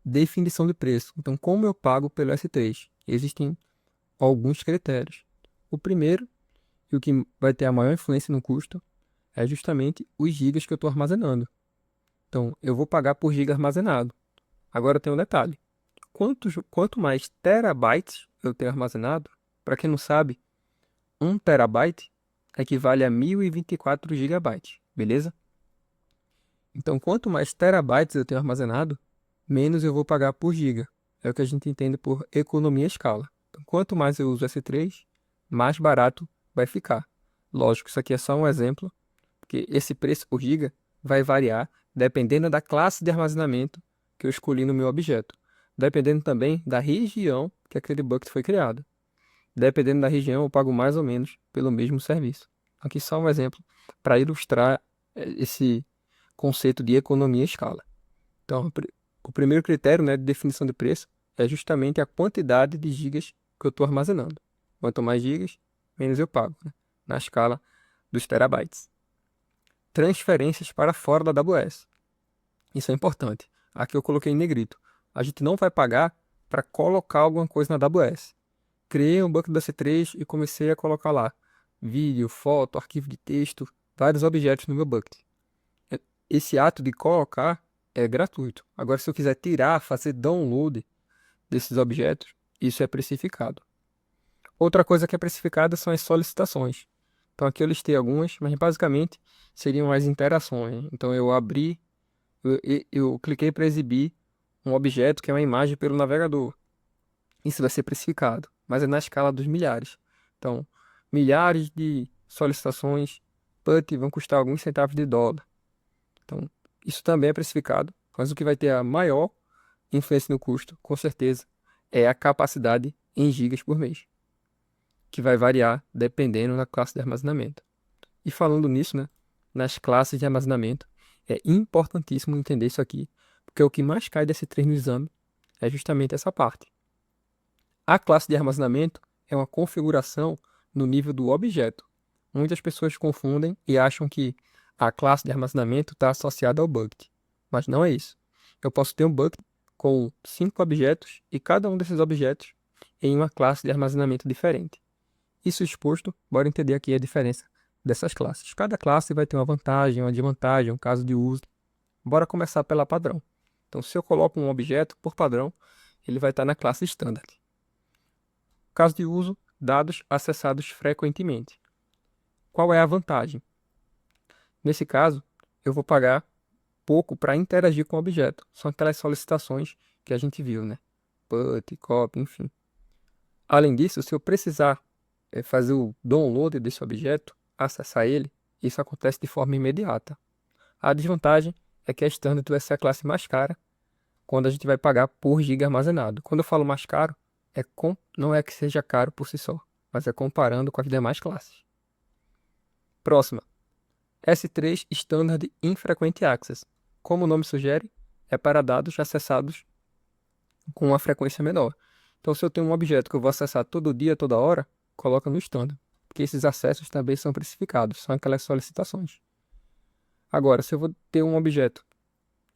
definição de preço. Então, como eu pago pelo S3? Existem alguns critérios. O primeiro, e o que vai ter a maior influência no custo, é justamente os gigas que eu estou armazenando. Então, eu vou pagar por giga armazenado. Agora tem um detalhe. Quanto mais terabytes eu tenho armazenado, para quem não sabe, 1 terabyte equivale a 1024 gigabytes, beleza? Então, quanto mais terabytes eu tenho armazenado, menos eu vou pagar por giga. É o que a gente entende por economia escala. Então, quanto mais eu uso S3, mais barato vai ficar. Lógico, isso aqui é só um exemplo, porque esse preço por giga vai variar dependendo da classe de armazenamento que eu escolhi no meu objeto, dependendo também da região que aquele bucket foi criado. Dependendo da região, eu pago mais ou menos pelo mesmo serviço. Aqui só um exemplo para ilustrar esse conceito de economia escala. Então, o primeiro critério, né, de definição de preço é justamente a quantidade de gigas que eu estou armazenando. Quanto mais gigas, menos eu pago, né, na escala dos terabytes. Transferências para fora da AWS. Isso é importante. Aqui eu coloquei em negrito. A gente não vai pagar para colocar alguma coisa na AWS. Criei um bucket da C3 e comecei a colocar lá vídeo, foto, arquivo de texto, vários objetos no meu bucket. Esse ato de colocar é gratuito. Agora, se eu quiser tirar, fazer download desses objetos, isso é precificado. Outra coisa que é precificada são as solicitações. Então, aqui eu listei algumas, mas basicamente seriam as interações. Então, eu cliquei para exibir um objeto que é uma imagem pelo navegador. Isso vai ser precificado, mas é na escala dos milhares. Então, milhares de solicitações PUT vão custar alguns centavos de dólar. Então, isso também é precificado, mas o que vai ter a maior influência no custo, com certeza, é a capacidade em gigas por mês, que vai variar dependendo da classe de armazenamento. E falando nisso, né, nas classes de armazenamento, é importantíssimo entender isso aqui, porque o que mais cai desse treino no exame é justamente essa parte. A classe de armazenamento é uma configuração no nível do objeto. Muitas pessoas confundem e acham que a classe de armazenamento está associada ao bucket, mas não é isso. Eu posso ter um bucket com 5 objetos e cada um desses objetos em uma classe de armazenamento diferente. Isso exposto, bora entender aqui a diferença dessas classes. Cada classe vai ter uma vantagem, uma desvantagem, um caso de uso. Bora começar pela padrão. Então, se eu coloco um objeto por padrão, ele vai estar na classe standard. Caso de uso, dados acessados frequentemente. Qual é a vantagem? Nesse caso, eu vou pagar pouco para interagir com o objeto. São aquelas solicitações que a gente viu, né? PUT, copy, enfim. Além disso, se eu precisar fazer o download desse objeto, acessar ele, isso acontece de forma imediata. A desvantagem é que a standard vai ser a classe mais cara quando a gente vai pagar por giga armazenado. Quando eu falo mais caro, não é que seja caro por si só, mas é comparando com as demais classes. Próxima. S3 Standard Infrequent Access. Como o nome sugere, é para dados acessados com uma frequência menor. Então, se eu tenho um objeto que eu vou acessar todo dia, toda hora, coloca no Standard, porque esses acessos também são precificados, são aquelas solicitações. Agora, se eu vou ter um objeto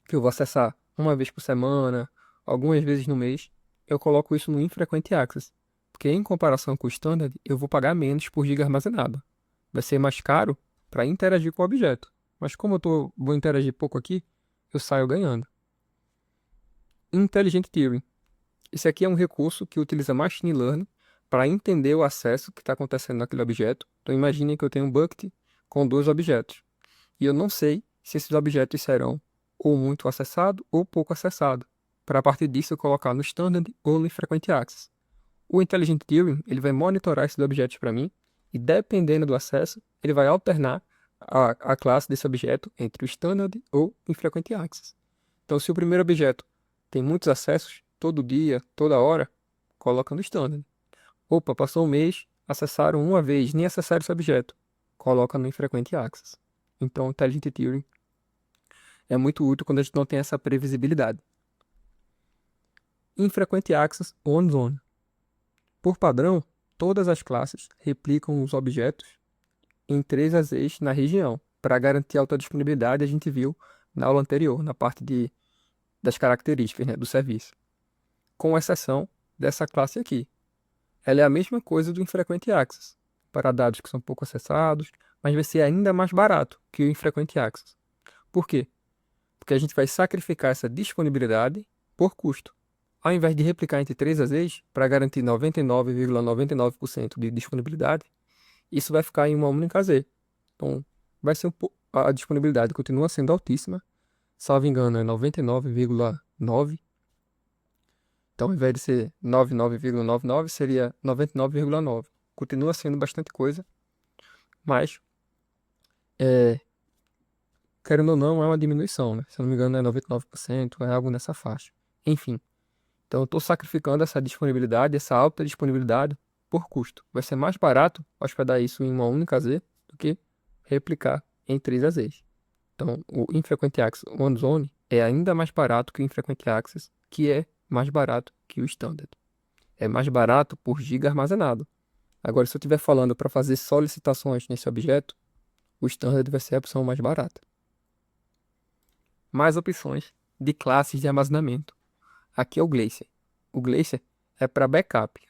que eu vou acessar uma vez por semana, algumas vezes no mês, eu coloco isso no Infrequent Access, porque em comparação com o Standard, eu vou pagar menos por giga armazenado. Vai ser mais caro para interagir com o objeto, mas como vou interagir pouco aqui, eu saio ganhando. Intelligent Tiering. Esse aqui é um recurso que utiliza Machine Learning para entender o acesso que está acontecendo naquele objeto. Então imagine que eu tenho um bucket com 2 objetos. E eu não sei se esses objetos serão ou muito acessado ou pouco acessado, para a partir disso eu colocar no Standard ou no Frequent Access. O Intelligent Tiering, ele vai monitorar esses objetos para mim e dependendo do acesso, ele vai alternar a classe desse objeto entre o Standard ou o Frequent Access. Então, se o primeiro objeto tem muitos acessos, todo dia, toda hora, coloca no Standard. Opa, passou um mês, acessaram uma vez, nem acessaram esse objeto, coloca no Frequent Access. Então, o Intelligent Tiering é muito útil quando a gente não tem essa previsibilidade. Infrequent Access On-Zone. Por padrão, todas as classes replicam os objetos em 3 arrays na região. Para garantir alta disponibilidade, a gente viu na aula anterior, na parte de das características, né, do serviço, com exceção dessa classe aqui. Ela é a mesma coisa do Infrequent Access, para dados que são pouco acessados, mas vai ser ainda mais barato que o Infrequent Access. Por quê? Porque a gente vai sacrificar essa disponibilidade por custo. Ao invés de replicar entre 3 AZs para garantir 99,99% de disponibilidade, isso vai ficar em uma única AZ. Então, vai ser a disponibilidade continua sendo altíssima. Salvo engano, é 99,9%. Então, ao invés de ser 99,99, seria 99,9. Continua sendo bastante coisa, mas, querendo ou não, é uma diminuição, né? Se eu não me engano, é 99%, é algo nessa faixa. Enfim, então eu estou sacrificando essa disponibilidade, essa alta disponibilidade, por custo. Vai ser mais barato hospedar isso em uma única AZ do que replicar em 3 AZs. Então, o Infrequent Access One Zone é ainda mais barato que o Infrequent Access, que é mais barato que o Standard. É mais barato por giga armazenado. Agora, se eu estiver falando para fazer solicitações nesse objeto, o Standard vai ser a opção mais barata. Mais opções de classes de armazenamento. Aqui é o Glacier. O Glacier é para backup.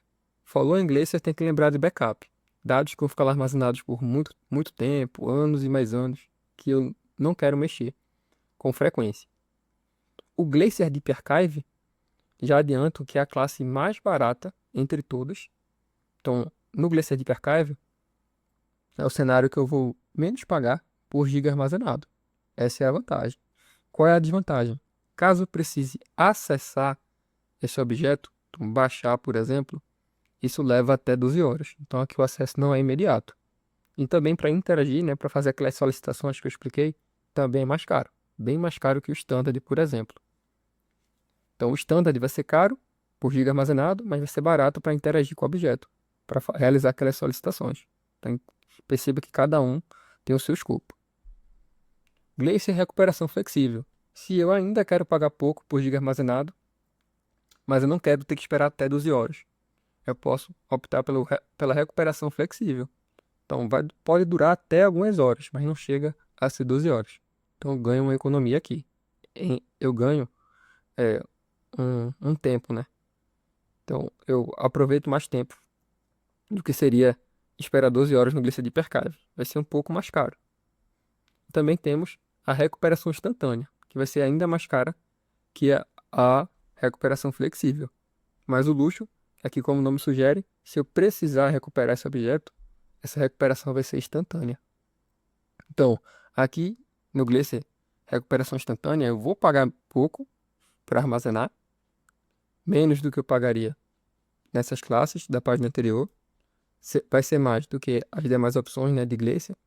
Falou em Glacier, tem que lembrar de backup. Dados que vão ficar lá armazenados por muito, muito tempo, anos e mais anos, que eu não quero mexer com frequência. O Glacier Deep Archive, já adianto que é a classe mais barata entre todas. Então, no Glacier Deep Archive, é o cenário que eu vou menos pagar por giga armazenado. Essa é a vantagem. Qual é a desvantagem? Caso eu precise acessar esse objeto, então baixar, por exemplo, isso leva até 12 horas. Então, aqui o acesso não é imediato. E também para interagir, né, para fazer aquelas solicitações que eu expliquei, também é mais caro. Bem mais caro que o Standard, por exemplo. Então, o Standard vai ser caro por giga armazenado, mas vai ser barato para interagir com o objeto, para realizar aquelas solicitações. Então, perceba que cada um tem o seu escopo. Glacier recuperação flexível. Se eu ainda quero pagar pouco por giga armazenado, mas eu não quero ter que esperar até 12 horas, eu posso optar pela recuperação flexível. Então, pode durar até algumas horas, mas não chega a ser 12 horas. Então, eu ganho uma economia aqui. Eu ganho um tempo, né? Então, eu aproveito mais tempo do que seria esperar 12 horas no Glacier Deep Archive. Vai ser um pouco mais caro. Também temos a recuperação instantânea, que vai ser ainda mais cara que a recuperação flexível. Mas o luxo é que, como o nome sugere, se eu precisar recuperar esse objeto, essa recuperação vai ser instantânea. Então, aqui no Glacier recuperação instantânea, eu vou pagar pouco para armazenar, menos do que eu pagaria nessas classes da página anterior. Vai ser mais do que as demais opções, né, de Glacier.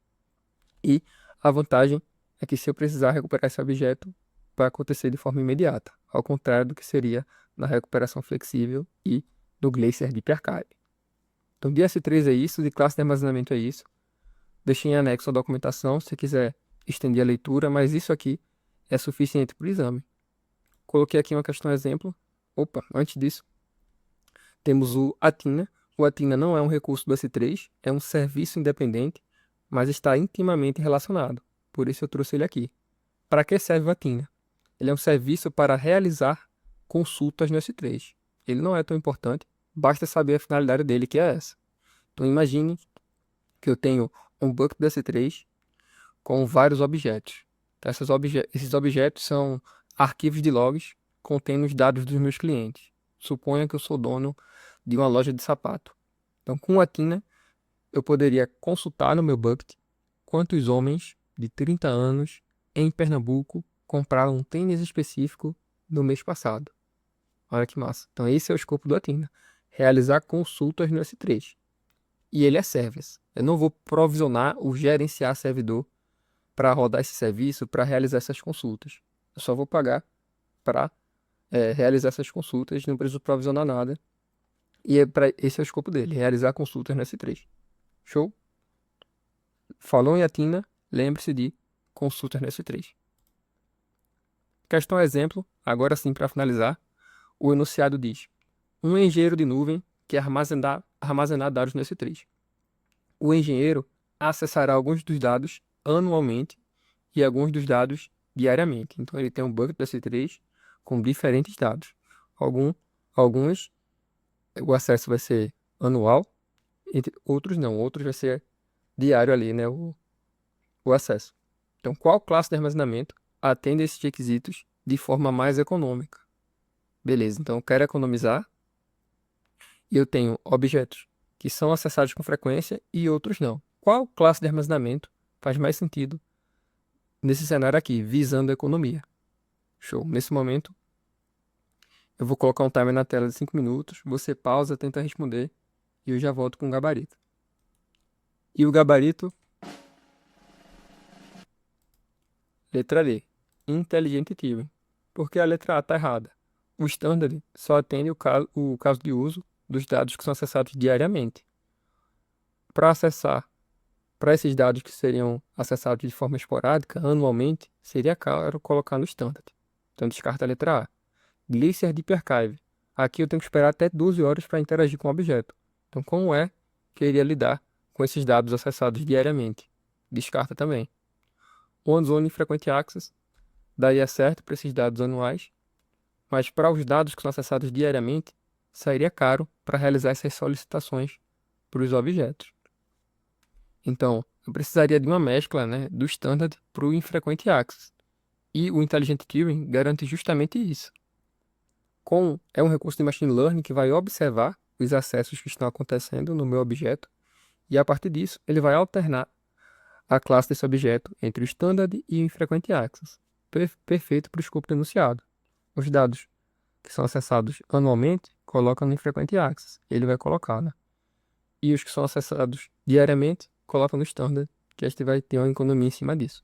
E a vantagem é que se eu precisar recuperar esse objeto, vai acontecer de forma imediata, ao contrário do que seria na recuperação flexível e do Glacier Deep Archive. Então, de S3 é isso, de classe de armazenamento é isso. Deixei em anexo a documentação se quiser estender a leitura, mas isso aqui é suficiente para o exame. Coloquei aqui uma questão exemplo. Opa, antes disso, temos o Athena. O Athena não é um recurso do S3, é um serviço independente, mas está intimamente relacionado. Por isso eu trouxe ele aqui. Para que serve o Athena? Ele é um serviço para realizar consultas no S3. Ele não é tão importante, basta saber a finalidade dele, que é essa. Então imagine que eu tenho um bucket do S3 com vários objetos. Então, esses objetos são arquivos de logs contendo os dados dos meus clientes. Suponha que eu sou dono de uma loja de sapato. Então, com o Athena, eu poderia consultar no meu bucket quantos homens de 30 anos em Pernambuco compraram um tênis específico no mês passado. Olha que massa. Então, esse é o escopo do Athena. Realizar consultas no S3. E ele é service. Eu não vou provisionar ou gerenciar servidor para rodar esse serviço, para realizar essas consultas. Eu só vou pagar para realizar essas consultas, não preciso provisionar nada. E esse é o escopo dele, realizar consultas no S3. Show? Falou em Athena, lembre-se de consultas no S3. Questão exemplo, agora sim para finalizar. O enunciado diz: um engenheiro de nuvem quer armazenar dados no S3. O engenheiro acessará alguns dos dados anualmente e alguns dos dados diariamente. Então ele tem um bucket do S3 com diferentes dados. Alguns o acesso vai ser anual, outros não, outros vai ser diário ali, né, o acesso. Então, qual classe de armazenamento atende esses requisitos de forma mais econômica? Beleza, então eu quero economizar e eu tenho objetos que são acessados com frequência e outros não. Qual classe de armazenamento faz mais sentido nesse cenário aqui, visando a economia? Show. Nesse momento, eu vou colocar um timer na tela de 5 minutos, você pausa, tenta responder e eu já volto com o gabarito. E o gabarito, letra D, Intelligent Tiering. Porque a letra A está errada. O standard só atende o caso de uso dos dados que são acessados diariamente. Para acessar, para esses dados que seriam acessados de forma esporádica, anualmente, seria caro colocar no standard. Então descarta a letra A. Glacier Deep Archive. Aqui eu tenho que esperar até 12 horas para interagir com o objeto. Então como é que eu iria lidar com esses dados acessados diariamente? Descarta também. OneZone Frequent Access. Daí é certo para esses dados anuais, mas para os dados que são acessados diariamente, sairia caro para realizar essas solicitações para os objetos. Então, eu precisaria de uma mescla, né, do standard para o infrequent access. E o Intelligent Querying garante justamente isso. É um recurso de machine learning que vai observar os acessos que estão acontecendo no meu objeto e, a partir disso, ele vai alternar a classe desse objeto entre o standard e o infrequent access. Perfeito para o escopo enunciado. Os dados que são acessados anualmente, coloca no infrequent access. Ele vai colocar, né? E os que são acessados diariamente, coloca no standard, que a gente vai ter uma economia em cima disso.